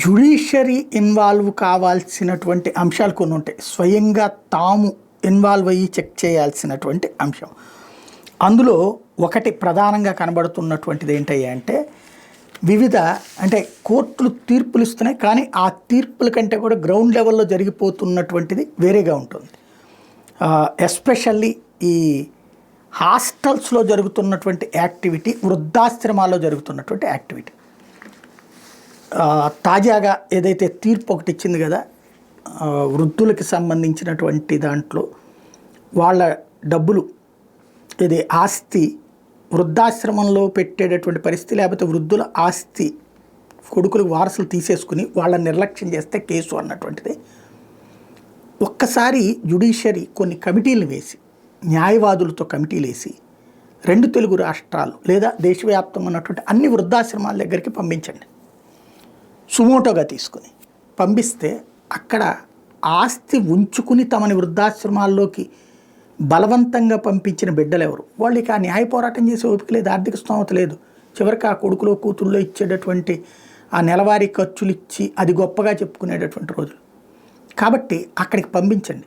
Judiciary involve కావాల్సినటువంటి అంశాలు కొన్ని ఉంటాయి. స్వయంగా తాము ఇన్వాల్వ్ అయ్యి చెక్ చేయాల్సినటువంటి అంశం. అందులో ఒకటి ప్రధానంగా కనబడుతున్నటువంటిది ఏంటయ్యా అంటే వివిధ అంటే కోర్టులు తీర్పులు ఇస్తున్నాయి, కానీ ఆ తీర్పుల కంటే కూడా గ్రౌండ్ లెవెల్లో జరిగిపోతున్నటువంటిది వేరేగా ఉంటుంది. ఎస్పెషల్లీ ఈ హాస్టల్స్లో జరుగుతున్నటువంటి యాక్టివిటీ, వృద్ధాశ్రమాల్లో జరుగుతున్నటువంటి యాక్టివిటీ. తాజాగా ఏదైతే తీర్పు ఒకటి ఇచ్చింది కదా, వృద్ధులకి సంబంధించినటువంటి దాంట్లో వాళ్ళ డబ్బులు ఇది ఆస్తి వృద్ధాశ్రమంలో పెట్టేటటువంటి పరిస్థితి, లేకపోతే వృద్ధుల ఆస్తి కొడుకులకు వారసులు తీసేసుకుని వాళ్ళని నిర్లక్ష్యం చేస్తే కేసు అన్నటువంటిది. ఒక్కసారి జ్యుడిషియరీ కొన్ని కమిటీలు వేసి, న్యాయవాదులతో కమిటీలు వేసి 2 తెలుగు రాష్ట్రాలు లేదా దేశవ్యాప్తంగా ఉన్నటువంటి అన్ని వృద్ధాశ్రమాల దగ్గరికి పంపించండి. సుమోటోగా తీసుకుని పంపిస్తే అక్కడ ఆస్తి ఉంచుకుని తమని వృద్ధాశ్రమాల్లోకి బలవంతంగా పంపించిన బిడ్డలు ఎవరు? వాళ్ళు ఇక న్యాయ పోరాటం చేసే ఓపిక లేదు, ఆర్థిక స్తోమత లేదు. చివరికి ఆ కొడుకులో కూతుళ్ళో ఇచ్చేటటువంటి ఆ నెలవారీ ఖర్చులు ఇచ్చి అది గొప్పగా చెప్పుకునేటటువంటి రోజులు. కాబట్టి అక్కడికి పంపించండి.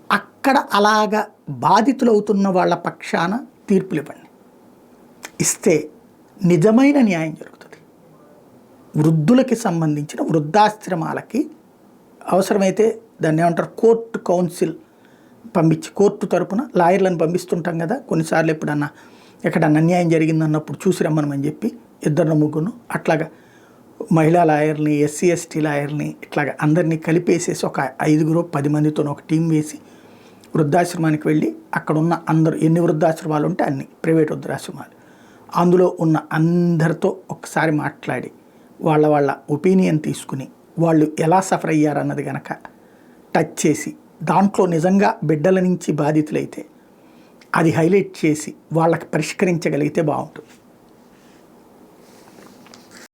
అక్కడ అలాగా బాధితులవుతున్న వాళ్ళ పక్షాన తీర్పులు ఇవ్వండి. ఇస్తే నిజమైన న్యాయం జరుగుతుంది. వృద్ధులకి సంబంధించిన వృద్ధాశ్రమాలకి అవసరమైతే దాన్ని ఏమంటారు, కోర్టు కౌన్సిల్ పంపించి కోర్టు తరపున లాయర్లను పంపిస్తుంటాం కదా కొన్నిసార్లు, ఎప్పుడన్నా ఎక్కడన్నా అన్యాయం జరిగిందన్నప్పుడు చూసి రమ్మనమని చెప్పి 2 ముగ్గురు అట్లాగా మహిళా లాయర్ని, ఎస్సీ ఎస్టీ లాయర్ని ఇట్లాగా అందరినీ కలిపేసేసి ఒక 5-10 మందితో ఒక టీం వేసి వృద్ధాశ్రమానికి వెళ్ళి అక్కడ ఉన్న అందరూ ఎన్ని వృద్ధాశ్రమాలు ఉంటే అన్ని ప్రైవేట్ వృద్ధాశ్రమాలు అందులో ఉన్న అందరితో ఒకసారి మాట్లాడి వాళ్ళ ఒపీనియన్ తీసుకుని వాళ్ళు ఎలా సఫర్ అయ్యారన్నది కనుక టచ్ చేసి దాంట్లో నిజంగా బిడ్డల నుంచి బాధితులైతే అది హైలైట్ చేసి వాళ్ళకి పరిష్కరించగలిగితే బాగుంటుంది.